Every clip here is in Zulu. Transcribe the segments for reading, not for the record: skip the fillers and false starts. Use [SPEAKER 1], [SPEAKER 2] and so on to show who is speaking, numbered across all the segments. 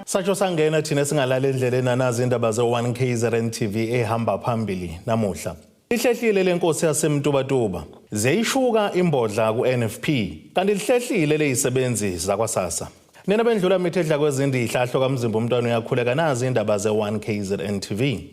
[SPEAKER 1] Sacho sangena thina singalala endleleni nazi indaba ze1 KZN TV ehamba phambili namuhla. Ihlehlile lenkosi yaseMtubatuba. Zeyishuka imbodla ku-NFP kanti lihlehlile lezisebenzi zakwaSASSA. Nina bendlula mithedla kwezindihla ahlo kaMzimba umntwana uyakhuleka nazi indaba ze1 KZN TV.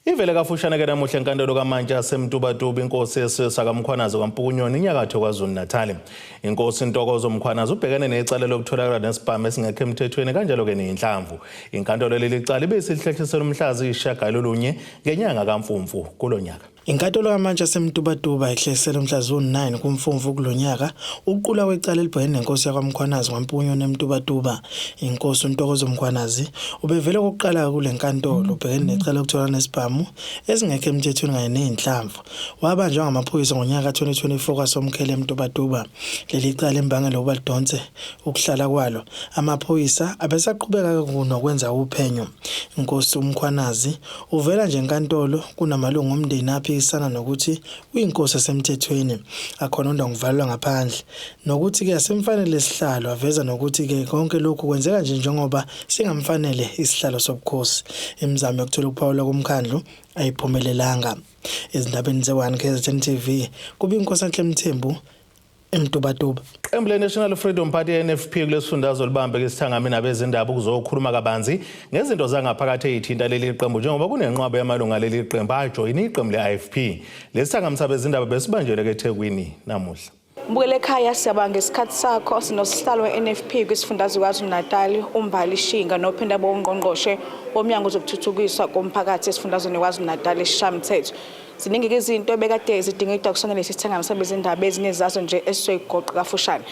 [SPEAKER 1] Ivele kafushane ke namuhla enkantolo kaMantshi yaseMtubatuba inkosi yesizwe kaMkhwanazi kwaMpukunyoni inyakatho KwaZulu-Natal. Inkosi Ntokozo Mkhwanazi ubhekene necala lokutholakala nesibhamu esingekho emthethweni kanjalo ke nenhlamvu. Inkantolo leli cala ibisihlehlisela umhla ziyishagalolunye ngenyanga kaMfumfu kulonyaka.
[SPEAKER 2] Inkantolo kaMantshi yaseMtubatuba ihlehlisela umhla zo-9 kuMfumfu kulonyaka uqula wecala elibhekene nenkosi yakwaMkhwanazi kwaMpukunyoni eMtubatuba. Inkosi Ntokozo Mkhwanazi ubevele kokuqala kule nkantolo ubhekene necala lokutholakala nesibhamu esingekho emthethweni kanye nenhlamvu. Wabanjwa ngamaphoyisa ngonyaka ka-2024 kwaSomkhele eMtubatuba. Leli cala imbangela ukuba lidonse ukuhlala kwalo. Amaphoyisa abesaqhubeka nokwenza uphenyo. Inkosi uMkhwanazi uvela nje enkantolo kunamalungu omndeni aphikisana nokuthi uyinkosi esemthethweni akhona ondangivalwa ngaphandle nokuthi ke asemfanele isihlalo aveza nokuthi ke konke lokhu kwenzeka nje njengoba singamfanele isihlalo sobukhosi. Imizamo yokuthola ukuphawula komkhandlu ayiphumelelanga. Ezindabeni ze1 KZN TV kuba inkosi Nhle Mthembu eMtubatuba.
[SPEAKER 1] Iqembu le-National Freedom Party NFP kulesifundazwe libambe isithangami nabezindaba ukuzokhuluma kabanzi ngezinto zangaphakathi ezithinta leli qembu njengoba kunenqwaba yamalunga leli qembu ajoyina iqembu le-IFP. Lesithangami sabezindaba besibanjelwe eThekwini namuhla.
[SPEAKER 3] Mbukele ekhaya siyabanga isikhathi sakho sinosihlalo we-NFP kwisifundazwe KwaZulu-Natal uMbali Shinga nophinde bongqongqoshe womnyango zokuthuthukiswa komphakathi esifundazweni KwaZulu-Natal eShamthetho. Ziningi izinto ebekade zidingeka kusona lesi sithangami sabezindaba ezinezazo nje esizoyigoqa kafushane.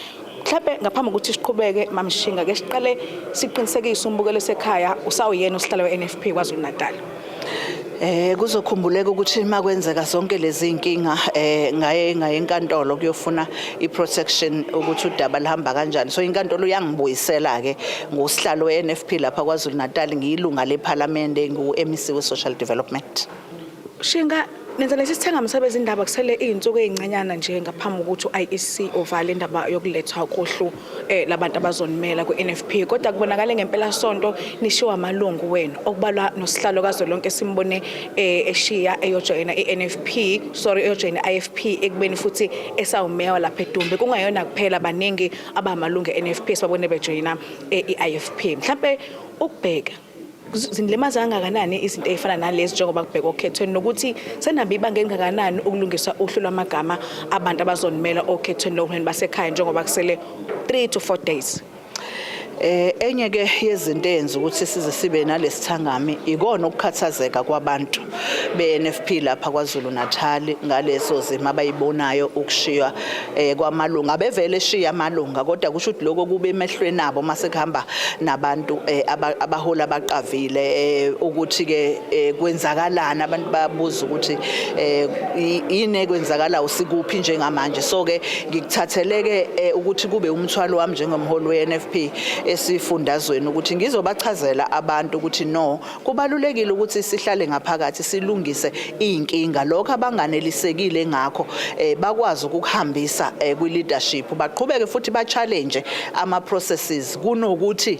[SPEAKER 3] Mhlawumbe ngaphambi kokuthi siqhubeke mamshinga ke siqale siqinisekise umbukelo sekhaya usawuyena usihlalo we-NFP KwaZulu-Natal.
[SPEAKER 4] Kuzokhumbuleka ukuthi makwenzeka zonke lezi inkinga ngaye enkantolo kuyofuna iprotection ukuthi udaba lihamba kanjani. So inkantolo yangibuyisela ke ngosihlalo we-NFP lapha KwaZulu-Natal ngiyilunga leParliament ngu-MEC we-Social Development.
[SPEAKER 3] Shinga nenza lesi sithangami sabezindaba kusele izinsuku ezincanyana nje ngaphambi kokuthi uIEC ovale indaba yokulethwa kohlu labantu abazonimela ku-NFP kodwa kubonakala ngempela sonto nishiwa amalungu wenu okubalwa nosihlalo kazwelonke simbone eshiya eyojoyina eyojoyina iIFP ekubeni futhi esawumeya lapha eDumbe kungayona kuphela baningi abamalungu eNFP sibabone bejoyina iIFP. Mhlawumbe ukubheka zinlimaza kangakanani izinto ezifana nalezi njengoba kubheka okhethweni nokuthi senambe ibanga engakanani ukulungisa uhlu lwamagama abantu abazonimela okhethweni lokuhlen basekhaya njengoba kusele 3 to 4 days.
[SPEAKER 4] Enye ke yezinto eyenza ukuthi size sibe nalesithangami ikona ukukhathazeka kwabantu beNFP lapha KwaZulu-Natal ngaleso zima abayibonayo ukushiywa kwamalunga abevele eshiya amalunga kodwa kusho ukuthi lokho kube emehlweni nabo mase kuhamba nabantu abahola abaqavile ukuthi ke kwenzakalana abantu bayabuza ukuthi yini kwenzakala usikuphi njengamanje. So ke ngikuthatheleke ukuthi kube umthwalo wami njengomholi weNFP esifundazweni ukuthi ngizobachazela abantu ukuthi no kubalulekile ukuthi sihlale ngaphakathi silungise inkinga lokho abanganelisekile ngakho bakwazi ukuhambisa kwi-leadership baqhubeke futhi ba-challenge ama-processes kunokuthi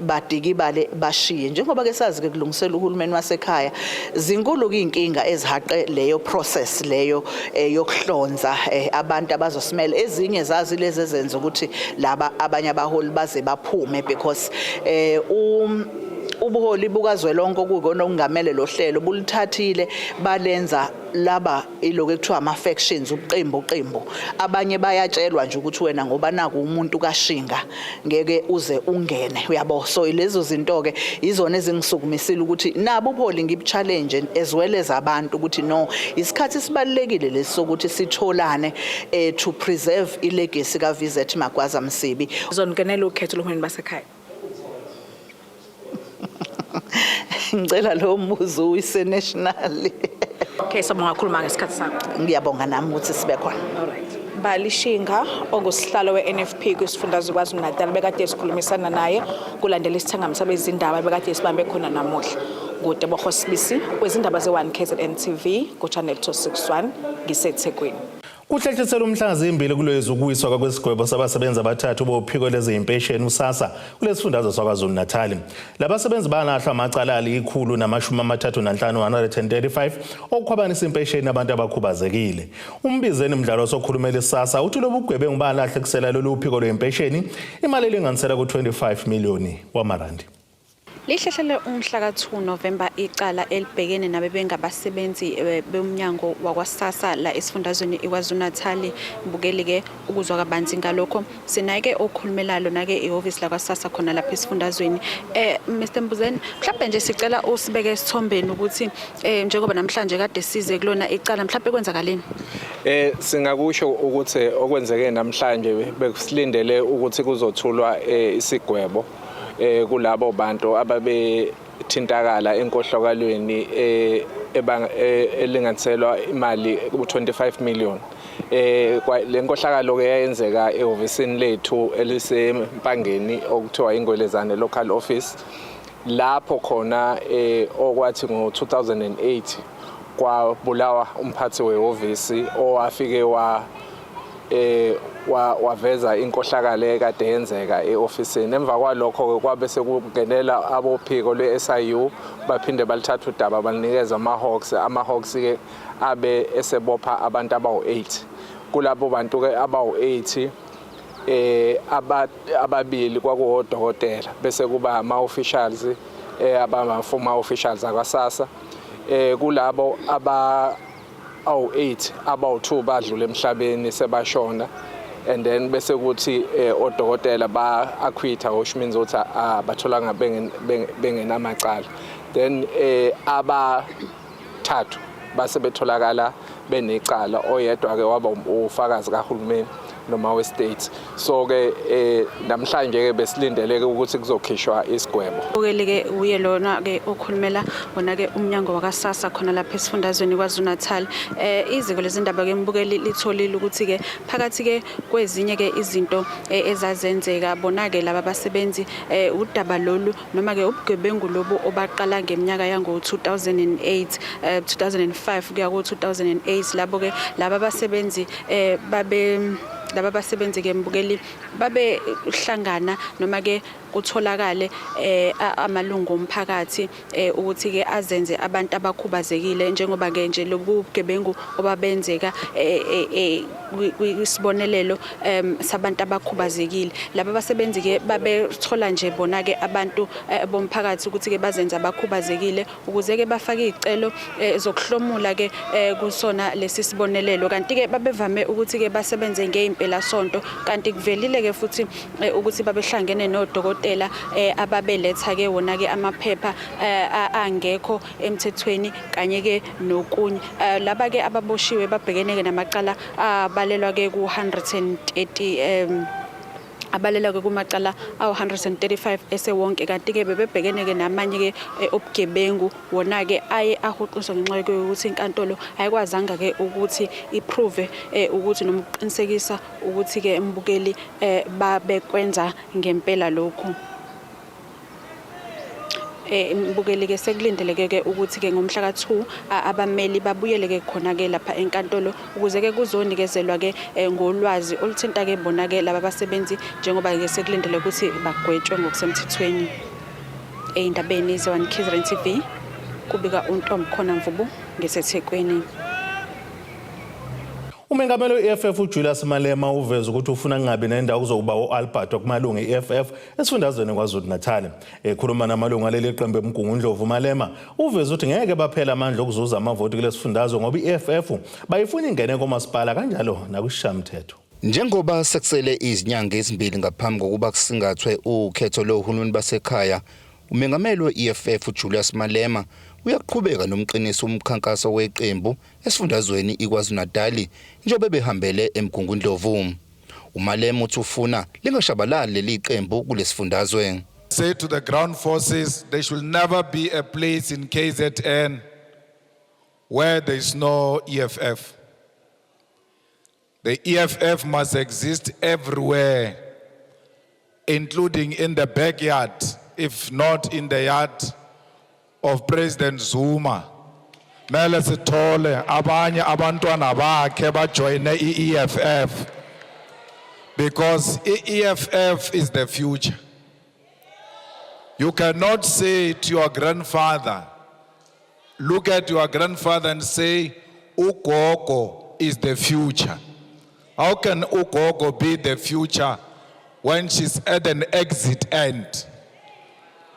[SPEAKER 4] badikibale bashiye njengoba ke sazi ke kulungisela uhulumeni wasekhaya zinkulu inkinga ezihaqe leyo process leyo yokuhlonza abantu abazosimela ezinye zazi lezi ezenza ukuthi laba abanye abaholi baze baphume because ubuholi bukazwelonke okuyikona okungamele lo hlelo bulithathile balenza laba iloko ekuthiwa ama-factions uqembu abanye bayatshelwa nje ukuthi wena ngoba naku umuntu kaShinga ngeke uze ungene uyabo. So lezo zinto ke izona ezingisukumisile ukuthi nabo ubuholi ngibuchallenge as well as abantu ukuthi no isikhathi sibalekile lesokuthi sitholane to preserve ilegacy kaVizet Magwaza Msibi.
[SPEAKER 3] Uzongenela ukhetho lohulumeni basekhaya.
[SPEAKER 4] Ngicela lo mbuzo uyise-national.
[SPEAKER 3] Okay, sabongakhuluma ngesikhathi sakho.
[SPEAKER 4] Ngiyabonga nami ukuthi sibe khona.
[SPEAKER 3] Alright. Mbali Shinga ongusihlalo we-NFP kwisifundazwe KwaZulu-Natal bekade sikhulumisana naye kulandela isithangami sabezindaba bekade sibambe khona namuhla. Kude boHosibisi kwezindaba ze1 KZN TV ku channel 261 ngiseThekwini.
[SPEAKER 1] Kuhlehlisela umhla zimbili kulezi ukuyiswa kwesigwebo sabasebenzi abathathu bophiko lezimpesheni uSASSA kulesifundazwe saKwaZulu-Natal. Labasebenzi balahlwa amacala ali-135 okukhwabanisa impesheni abantu abakhubazekile. Umbizeni Mdlalo osokhulumela iSASSA uthi lobu bugebengu balahle kusela lolu phiko lwempesheni imali elinganisela ku-25 million wamarandi.
[SPEAKER 5] Lihlehlele umhla ka-2 November icala elibhekene nabebengabasebenzi bomnyango wakwaSASSA la esifundazweni iKwaZulu-Natal. Mbukeli-ke ukuzwa kabanzi ngalokho sinake okhulumelayo nake ihhovisi lakwaSASSA khona lapha esifundazweni. Mr Mbuzeni, mhlawumbe nje sicela usibeke esithombeni ukuthi njengoba namhlanje kade size kulona icala mhlawumbe kwenzakaleni.
[SPEAKER 6] Singakusho ukuthi okwenzeke namhlanje besilindele ukuthi kuzothulwa isigwebo kulabo bantu ababethintakala enkohlokalweni elinganiselwa imali u-25 million. Le nkohlakalo ke yayenzeka ehhovisini lethu elisempangeni okuthiwa ingwelezane local office lapho khona okwathi ngo-2008 kwabulawa umphathi wehhovisi owafike waveza inkohlakalo ekade yenzeka eofisini. Emva kwalokho kwabe sekungenela abophiko lwe-SIU baphinde balithatha udaba balinikeza ama-Hawks ke abe esebopha abantu abawu-8. Kulabo bantu ke abawu-8 ababili kwakuwodokotela bese kuba ama-officials abama-former officials akwaSASSA. Kulabo awu-8 abawu-2 badlule emhlabeni sebashona, and then bese kuthi odokotela ba-acquitta, which means ukuthi batholanga bengenamacala. Then abathathu base betholakala benecala, oyedwa ke waba ufakazi kahulumeni noma we-state. So ke namhlanje ke besilindele ke ukuthi kuzokhishwa isigwebo.
[SPEAKER 5] Ke uye lona ke okhulumela wona ke umnyango wakwaSASSA khona lapha esifundazweni kwaZulu-Natal. Iziko lezindaba ke mbukeli litholile ukuthi ke phakathi ke kwezinye ke izinto ezazenzeka bona ke laba basebenzi udaba lolu noma ke ubugebengu lobu obaqala ngeminyaka yango 2008 2005 kuya ku 2008 labo ke laba basebenzi laba basebenzi ke mbukeli babe uhlangana noma ke kutholakale amalungu omphakathi ukuthi ke azenze abantu abakhubazekile njengoba ke nje lobugebengu obabenzeka kwisibonelelo sabantu abakhubazekile. Laba basebenzi ke babethola nje bona ke abantu bomphakathi ukuthi ke bazenze abakhubazekile ukuze ke bafake izicelo zokuhlomula ke kusona lesi sibonelelo. Kanti ke babevame ukuthi ke basebenze ngeimpela sonto, kanti kuvelile ke futhi ukuthi babehlangene nodokotela ababeletha ke wona ke amaphepha angekho emthethweni kanye ke nokunye. Laba ke ababoshiwe babhekene ke namacala abalelwa ke ku 130 abalela ke kumacala awu-135 esewonke, kanti ke bebebhekene ke namanye ke obugebengu wona ke aye ahuqiswa ngenxa yokuthi inkantolo ayikwazanga ke ukuthi iprove ukuthi noma uqinisekisa ukuthi ke mbukeli babekwenza ngempela lokhu. Mbukeli ke sekulindeleke ke ukuthi ke ngomhla ka2 abameli babuyele ke khona ke lapha enkantolo ukuze ke kuzonikezelwa ke ngolwazi oluthinta ke bona ke laba basebenzi njengoba ke sekulindele ukuthi bagwetshwe ngokusemthethweni. Eindabeni ze-1 KZN TV kubika uNtombi khona Mvubu ngesethekwini.
[SPEAKER 1] Umengameli we-EFF uJulius Malema uveza ukuthi ufuna kungabi nendawo kuzokuba u-Albert okumalungu e-EFF esifundazweni kwaZulu-Natal. Ekhuluma namalungu aleli qembu eMgungundlovu, Malema uveza ukuthi ngeke baphela amandla okuzuza amavoti kulesifundazwe ngoba i-EFF bayifuna ingene komasipala kanjalo nakushishamthetho.
[SPEAKER 7] Njengoba sekusele izinyanga ezimbili ngaphambi kokuba kusingathwe ukhetho lohulumeni basekhaya, umengameli we-EFF uJulius Malema uyaqhubeka nomqiniso umkhankaso weqembu esifundazweni iKwaZulu-Natal njengoba behambele eMgungundlovu. uMalema uthi ufuna lingashabalali leli qembu kulesifundazwe.
[SPEAKER 8] Say to the ground forces, there should never be a place in KZN where there is no EFF. The EFF must exist everywhere, including in the backyard, if not in the yard of President Zuma. mele sithole abanye abantwana bakhe bajoyine i-EFF because i-EFF is the future. You cannot say to your grandfather, look at your grandfather and say, Ugogo is the future. How can Ugogo be the future when she's at an exit end?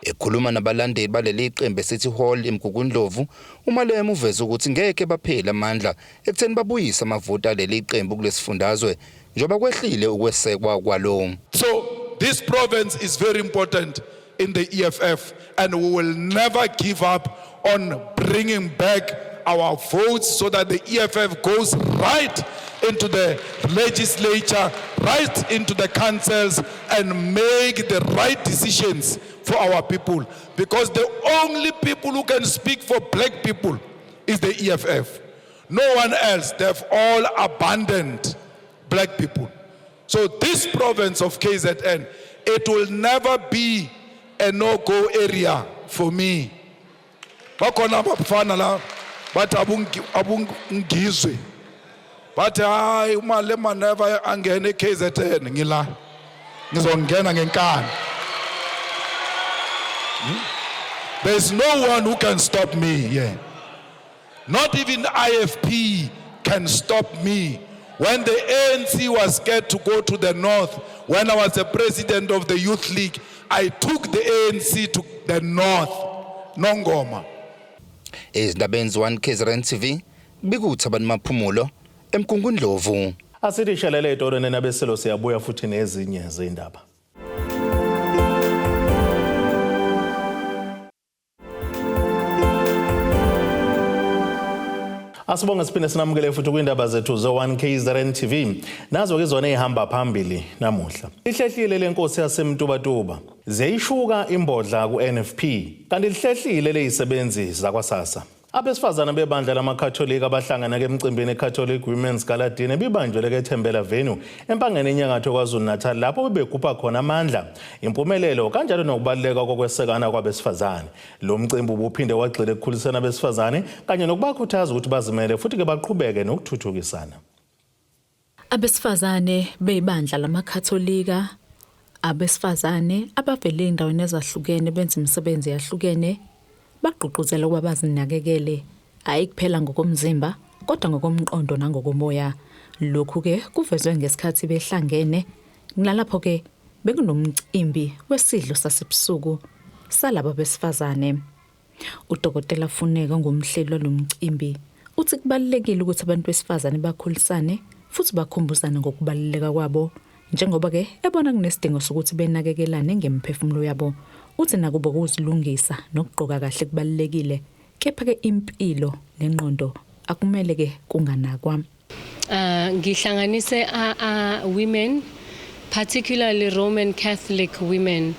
[SPEAKER 7] Ekhuluma nabalandeli baleli qembu eCity Hall eMgungundlovu, uMalema uveza ukuthi ngeke baphela amandla ekutheni babuyisa amavoti aleli qembu kulesifundazwe njoba kwehlile ukwesekwa kwalo.
[SPEAKER 8] So this province is very important in the EFF, and we will never give up on bringing back our votes so that the EFF goes right into the legislature, right into the councils, and make the right decisions for our people. Because the only people who can speak for black people is the EFF. No one else. They've all abandoned black people. So this province of KZN, it will never be a no-go area for me. Bakona bafana la bathi abungizwe. Bathi hayi uMalema never angene KZN ngila. Ngizongena ngenkani. There's no one who can stop me here. Not even IFP can stop me. When the ANC was scared to go to the north, when I was the president of the Youth League, I took the ANC to the north, Nongoma.
[SPEAKER 7] Ezindabeni zwan KZN TV, bikuthi abantu maphumulo eMgungundlovu.
[SPEAKER 1] Asithi shalele itoro nenabeselo siyabuya futhi nezinye zindaba. Asibonga siphinde sinamukele futhi kwindaba zethu zo1 KZN TV. Nazo ke zona ehamba phambili namuhla. Ihlehlile lenkosi yaseMtubatuba. Zeyishuka imbodla ku-NFP. Kanti lihlehlile lezisebenzi zakwaSASSA. Abesifazana bebandla lamakatholika abahlangana ke emcimbini eCatholic Women's Gala Dinner bibanjwe ke eThembela Venue empangeni enyakatho KwaZulu-Natal lapho bebegupha khona amandla impumelelo kanjalo nokubaleka kokwesekana kwabesifazane. Lo mcimbi ubuphinde wagxile ekukhulisana abesifazane kanye nokubakhuthaza ukuthi bazimele futhi ke baqhubeke nokuthuthukisana.
[SPEAKER 9] Abesifazane bebandla lamakatholika abesifazane abavela endaweni ezahlukene benza imisebenzi yahlukene bagqugquzela ukuba bazinakekele hayi kuphela ngokomzimba kodwa ngokomqondo nangokomoya. Lokhu ke kuvezwe ngesikhathi behlangene nalapho ke bekunomcimbi wesidlo sasebusuku salabo besifazane. Udokotela Funeka ngumhleli walomcimbi uthi kubalekile ukuthi abantu besifazane bakhulisane futhi bakhumbuzane ngokubaleka kwabo njengoba ke ebona kunesidingo sokuthi benakekelane ngemphefumulo yabo. Uthi nakubo ukuzilungisa nokugqoka kahle kubalekile kepha ke impilo nengqondo akumele ke kunganakwa.
[SPEAKER 10] Ngihlanganise women, particularly Roman Catholic women,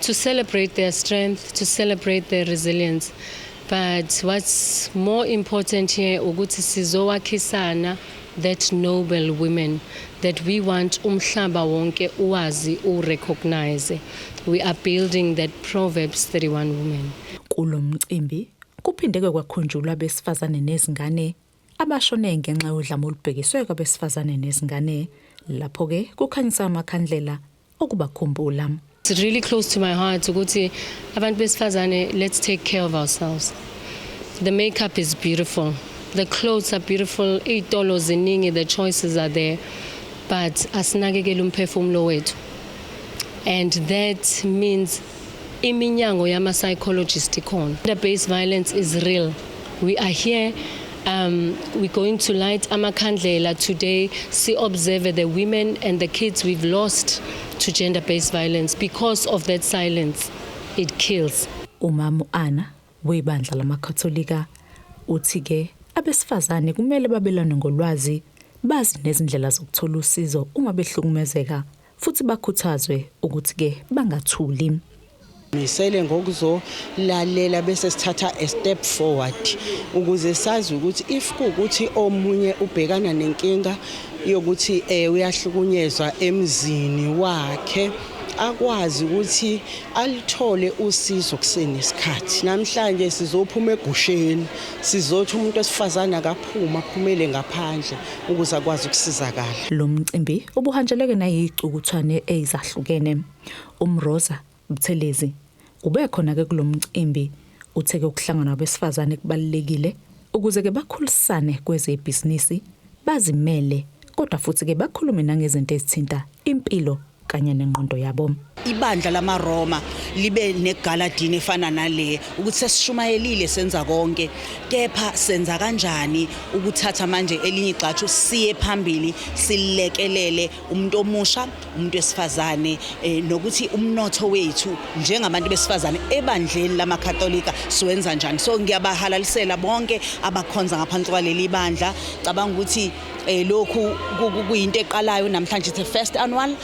[SPEAKER 10] to celebrate their strength, to celebrate their resilience. But what's more important here ukuthi sizowakhisana that noble women that we want umhlaba wonke uwazi urecognize. We are building that Proverbs 31 women.
[SPEAKER 9] Kulo mcimbi kuphindeke kwakhunjulwa abesifazane nezingane abashone ngenxa yodlame olubhekiswe kwabesifazane nezingane lapho ke kukhanyisa amakhandlela okubakhumbula.
[SPEAKER 10] It's really close to my heart ukuthi abantu besifazane, let's take care of ourselves. The makeup is beautiful. The clothes are beautiful. Itolo ziningi, the choices are there. But asinakekele umphefumulo wethu. And that means iminyango yama psychologist ikhona. Gender-based violence is real. We are here. We're going to light amakhandlela today. See, observe the women and the kids we've lost to gender-based violence because of that silence. It kills.
[SPEAKER 9] Umama Ana webandla lamakatholika uthi ke abesifazane kumele babelane ngolwazi bazi nezindlela zokuthola usizo uma behlukumezeka futhi bakhuthazwe ukuthi ke bangathuli.
[SPEAKER 11] Misele ngokuzolalela bese sithatha a step forward ukuze sazi ukuthi if kuukuthi omunye ubhekana nenkinga yokuthi uyahlukunyezwa emzini wakhe akwazi ukuthi alithole usizo kusenesikhathi. Namhlanje sizophuma egusheni, sizothi umuntu wesifazana akaphuma aphumele ngaphandle ukuze akwazi ukusizakala.
[SPEAKER 9] Lo mcimbi ubuhanjeleke nayicukuthwane ezahlukene. Umroza Buthelezi ube khona ke kulo mcimbi utheke ukuhlangana abesifazane kubalekile ukuze ke bakhulisane kwezebhizinisi bazimele kodwa futhi ke bakhulume nangezinto ezithinta impilo kanye nengqondo yabo.
[SPEAKER 4] Ibandla lamaRoma libe negaladini efana nale ukuthi sesishumayelile senza konke kepha senza kanjani ukuthatha manje elinye ixatshu siye phambili silekelele umuntu omusha umuntu wesifazane nokuthi umnotho wethu njengabantu besifazane ebandleni lamakatolika siwenza njani. So ngiyabahalalisela bonke abakhonza ngaphansi kwaleli bandla cabanga ukuthi lokhu kuyinto eqalayo namhlanje the first annual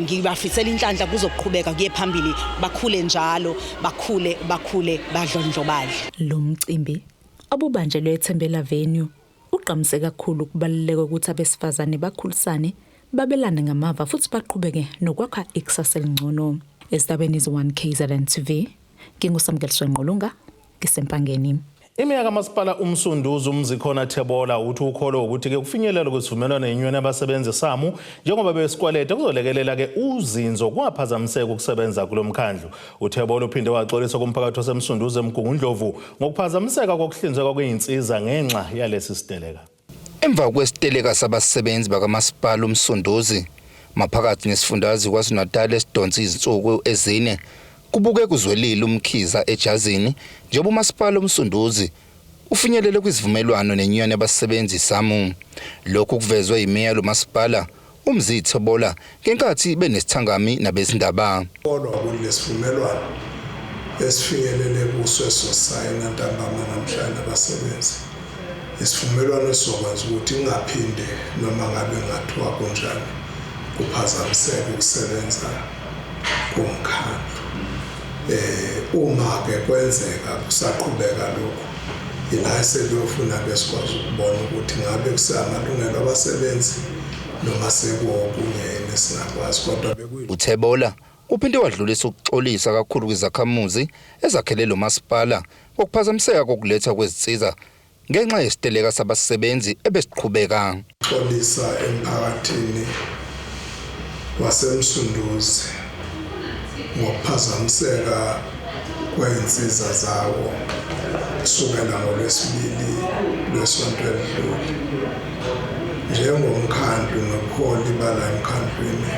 [SPEAKER 4] ngibafisela inhlanhla kuzoqhubeka kuye phambili bakhule njalo bakhule badlondlobale.
[SPEAKER 9] Lo mcimbi abubanjelwe eThembela Venue uqhamise kakhulu kubaluleka ukuthi abesifazane bakhulisane babelane ngamava futhi baqhubeke nokwakha ikusasa elingcono. Estabeni is1 KZN TV nginguSamkeliswe Nqolunga ngisempangeni.
[SPEAKER 1] Iminyaka kamasipala umsunduzi umzikhona Thebola uthi ukholo ukuthi ke kufinyelela kwesivumelwano yenyunyane yabasebenzi SAMU njengoba besikwalete kuzolekelela ke uzinzo kungaphazamiseka ukusebenza kulomkhandlu. uThebola uphinde waxolisa kumphakathi wasemsunduzi eMgungundlovu ngokuphazamiseka kokuhlinzekwa kweinsiza ngenxa yalesi siteleka.
[SPEAKER 7] Emva kwesiteleka sabasebenzi bakamasipala umsunduzi maphakathi nesifundazwe kwaZulu-Natal esidonsa izinsuku ezine kubuke kuzwelile umkhiza ejazini njengoba umasipala umsunduzi ufinyelele kwizivumelwano nenyunyane yabasebenzi SAMU. Lokhu kuvezwe imeya lomasipala uMzithebola ngenkathi benesithangami nabezindaba.
[SPEAKER 12] Kodwa kulesivumelwano esifinyelele kuso esosayina ntambama namhlanje abasebenzi. Isivumelwano esizokwenza ukuthi ingaphinde noma ngabe ngathiwa kunjani kuphazamiseke ukusebenza komkhandlu. Uma ke kwenzeka kusaqhubeka lokho ila sekuyofuna besikwazi ukubona ukuthi ngabe kusamalungelo abasebenzi noma sekuokunye nesingakwazi kodwa
[SPEAKER 7] uThebola uphinde wadlulisa ukuxolisa kakhulu kwizakhamuzi ezakhele lo masipala ngokuphazamiseka kokuletha kwezinsiza ngenxa yesiteleka sabasebenzi ebesiqhubeka.
[SPEAKER 12] Xolisa emphakathini wasemsunduzi ngokuphazamiseka kweinsiza zawo kusukela ngoLwesibili lwesonto elidlule. Njengomkhandlu nobuholi bala emkhandlwini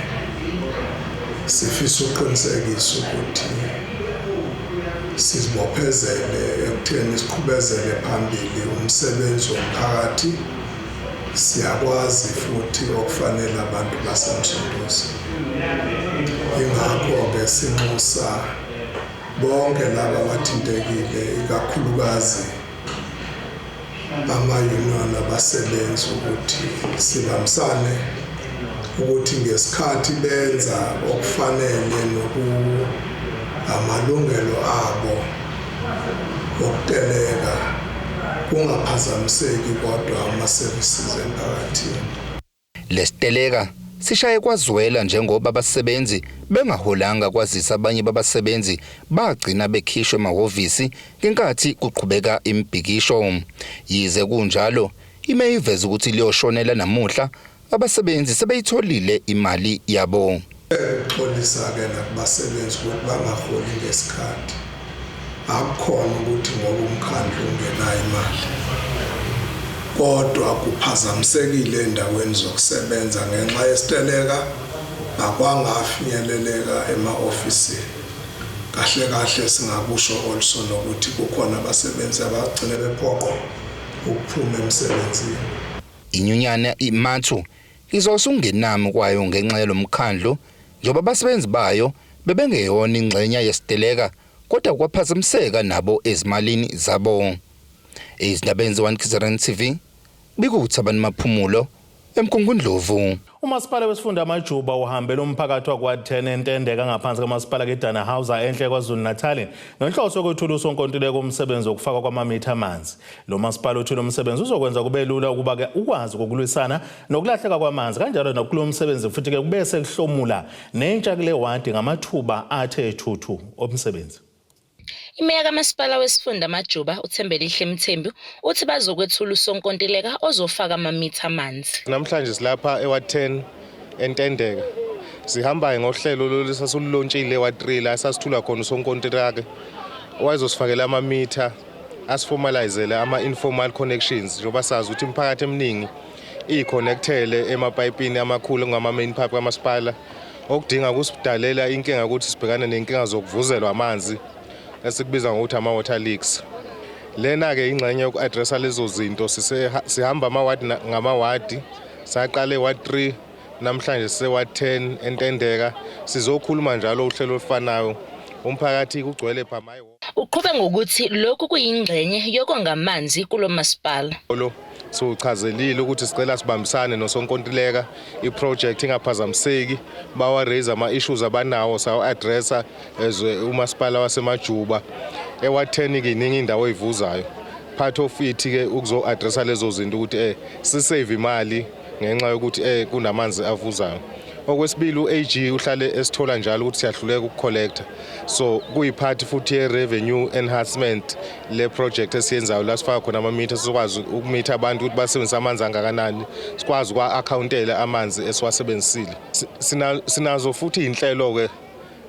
[SPEAKER 12] sifisa uqinisekisa ukuthi sizibophezele ekutheni siqhubezele phambili umsebenzi womphakathi. Siyakwazi futhi okufanele abantu basemsunduzi. Ingakho-ke sinxusa bonke laba abathintekile ikakhulukazi ama-union abasebenzi ukuthi sibambisane ukuthi ngesikhathi benza okufanele amalungelo abo okuteleka kungaphazamiseki kodwa ama-services emphakathini.
[SPEAKER 7] Lesiteleka sishaye kwazwela njengoba abasebenzi bengaholanga kwazisa abanye babasebenzi bagcina bekhishwe emahhovisi ngenkathi kuqhubeka imibhikisho. Yize kunjalo imeyiveza ukuthi liyoshonela namuhla abasebenzi sebeyitholile imali yabo.
[SPEAKER 12] Xolisa ke nakubasebenzi ukuthi bangaholi ngesikhathi. Akukhona ukuthi ngoba umkhandlu ungenayo imali kodwa kuphazamisekile endaweni zokusebenza ngenxa yesiteleka akwangafinyeleleka ema-ofisini. Kahle singakusho also nokuthi kukhona abasebenzi abagcina bephoqwa ukuphuma emsebenzini.
[SPEAKER 7] Inyunyane iMathu izosungenami kwayo ngenxa yalomkhandlu njengoba abasebenzi bayo bebengeyona ingxenye yesiteleka kodwa kwaphazamiseka nabo ezimalini zabo. Izindabeni z1 KZN TV bikuthi abantu maphumulo eMkungundlovu.
[SPEAKER 1] Umasipala wesifunda amajuba uhambela umphakathi wakwa-10 entendeka ngaphansi kamasipala keDannhauser enhle KwaZulu-Natal ngenhloso yokwethula usonkontileka umsebenzi wokufakwa kwamamitha amanzi. Lo masipala uthule umsebenzi uzokwenza kube lula ukuba ukwazi ukulwisana nokulahleka kwamanzi kanjalo nokulo msebenzi futhi ke kube sekuhlomula nentsha kule wadi ngamathuba athe thuthu omsebenzi.
[SPEAKER 13] Imeya kamasipala wesifunda amajuba uThembelihle Mthembu uthi bazokwethula usonkontileka ozofaka amamitha amanzi.
[SPEAKER 14] Namhlanje silapha ewa10 entendeka. Sihamba ngohlelo lolusasululontshile wa3 la sasithula khona usonkontileka owayezosifakela amamitha asiformalizele ama-informal connections njengoba sazi ukuthi imphakathi eminingi iconnectele emapayipini amakhulu ngama-main pipe kamasipala okudinga ukusidalela inkinga ukuthi sibhekane nenkinga zokuvuzelwa amanzi esikubiza ngokuthi ama-water leaks. Lena-ke ingxenye yoku-addressa lezo zinto sihamba amawadi ngamawadi, saqala eward 3 namhlanje siseward 10 entendeka. Sizokhuluma njalo uhlelo olufanayo umphakathi kugcwele phamayo.
[SPEAKER 13] Uqhube ngokuthi lokhu kuyingxenye yokonga amanzi kulo masipala.
[SPEAKER 14] Sichazelile ukuthi sicela sibambisane nosonkontileka iproject ingaphazamiseki bawa raise ama-issues abanawo sawo-addressa as umasipala wasemajuba. Ewa10 kiningi indawo eyivuzayo. Part of it-ke ukuzo-addressa lezo zinto ukuthi sisave imali ngenxa yokuthi kunamanzi avuzayo. Okwesibili u-AG uhlale esithola njalo ukuthi siyahluleka ukucollecta. So kuyiphathi futhi ye-revenue enhancement le project esiyenzayo la sifaka khona amamitha sizokwazi ukumitha abantu ukuthi basebenzisa amanzi angakanani, sikwazi ukwa-accountela amanzi esiwasebenzisile. Sinazo futhi inhlelo-ke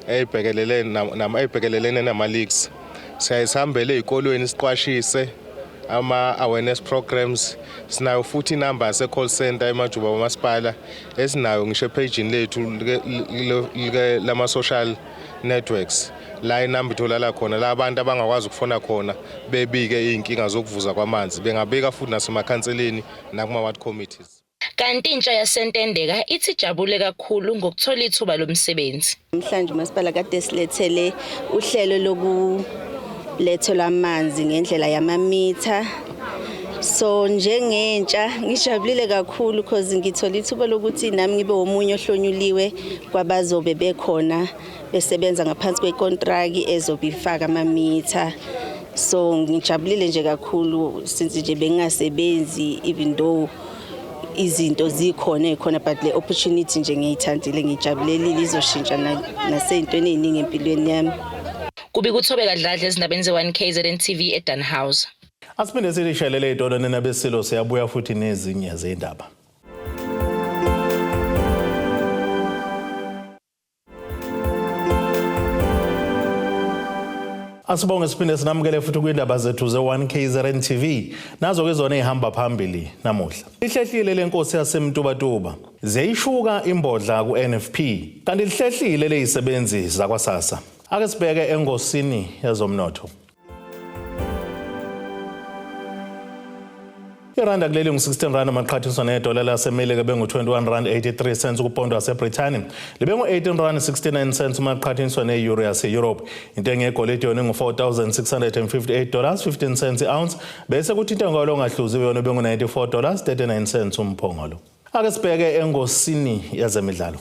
[SPEAKER 14] eyibhekelelene nama-leaks. Siyayisihambele ey'kolweni siqwashise ama-awareness programs. Sinayo futhi inamba se-call center emajuba wamasipala esinayo ngisho epagini lethu lama-social networks. La inamba itholala khona la abantu abangakwazi ukufona khona bebike iy'nkinga zokuvuza kwamanzi bengabika futhi nasemakhanseleni nakuma-ward committees.
[SPEAKER 13] Kanti intsha yasentendeka ithi jabule kakhulu ngokuthola ithuba lomsebenzi.
[SPEAKER 15] Namhlanje umasipala kade silethele uhlelo lokulethelwa amanzi ngendlela yamamitha. So njengentsha ngijabulile kakhulu because ngithola ithuba lokuthi nami ngibe omunye ohlonyuliwe kwabazobe bekhona besebenza ngaphansi kwekontraki ezobifaka amamitha. So ngijabulile nje kakhulu since nje bengasebenzi even though izinto zikhona ekhona but le opportunity nje ngiyithandile ngijabulelile izoshintsha nasentweni eziningi empilweni yami.
[SPEAKER 13] Kubi kuthobeka dladla ezindabeni ze1 KZN TV eDannhauser.
[SPEAKER 1] Asiphinde silishelele idolo nenabesilo siyabuya futhi nezinye zendaba. Asibonge siphinde sinamukele futhi kwindaba zethu ze1 KZN TV. Nazo ke zona ehamba phambili namuhla. Ihlehlile lenkosi yasemtubatuba. Zeyishuka imbodla ku-NFP. Kanti lihlehlile lezisebenzi zakwaSASSA. Ake sibheke engosini yezomnotho. Iranda kuleli ngu-16 rand amaqhathiswa nedola laseMelika bengu-21 rand 83 cents kupondo waseBrithani. Libengu-18 rand 69 cents umaqhathiswa ne-euro yase-Europe. Intengo yegolide yona ingu-$4,658 15 cents i-ounce bese kuthi intengo yalo ngahluziwe yona bengu-$94 39 cents umphongolo. Ake sibheke engosini yazemidlalo.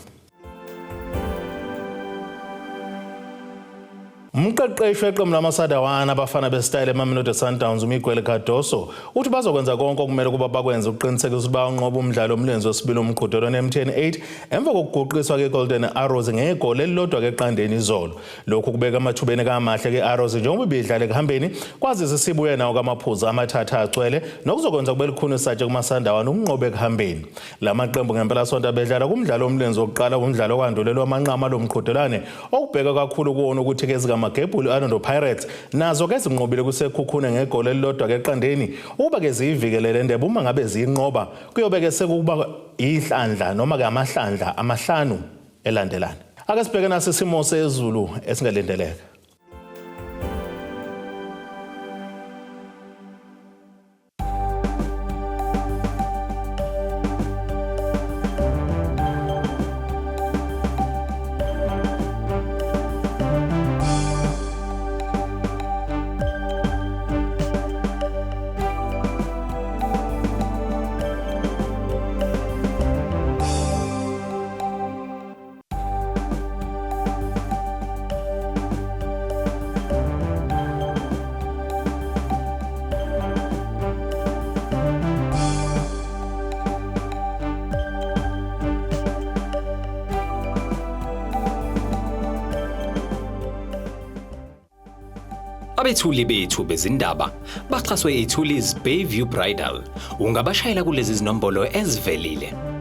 [SPEAKER 1] Umqeqeshi weqembu lamaSadawana abafana besitayile eMamelodi Sundowns uMiguel Cardoso uthi bazokwenza konke okumele kuba bakwenze ukuqinisekisa ukuthi bayanqoba umdlalo omlenze wesibili omqhudelwano MTN 8 emva kokuguqiswa keGolden Arrows ngegoli elilodwa keqandeni izolo. Lokhu kubeka amathubeni kamahle ke-Arrows njengoba bidlala ekuhambeni kwazise sibuye nawo kamaphuzu amathathu agcwele nokuzokwenza kube likhuni satshe kumaSandawana ukunqoba ekuhambeni. La maqembu ngempela sonto bedlala kumdlalo omlenze wokuqala umdlalo kwandulelwa amanqama lomqhudelwane okubheka kakhulu kuwona ukuthi ke Magebhuli Orlando Pirates nazo ke zinqobile kusekhukhune ngegoli elilodwa keqandeni uba ke ziyivikelele ndebe uma ngabe ziyinqoba kuyobe ke sekuba ihlandla noma ke amahlandla amahlanu elandelana. Ake sibheke naso isimo sezulu esingalindeleka.
[SPEAKER 16] Abethuli bethu bezindaba baxhaswe iThulis Bayview Bridal. Ungabashayela kulezi zinombolo ezivelile.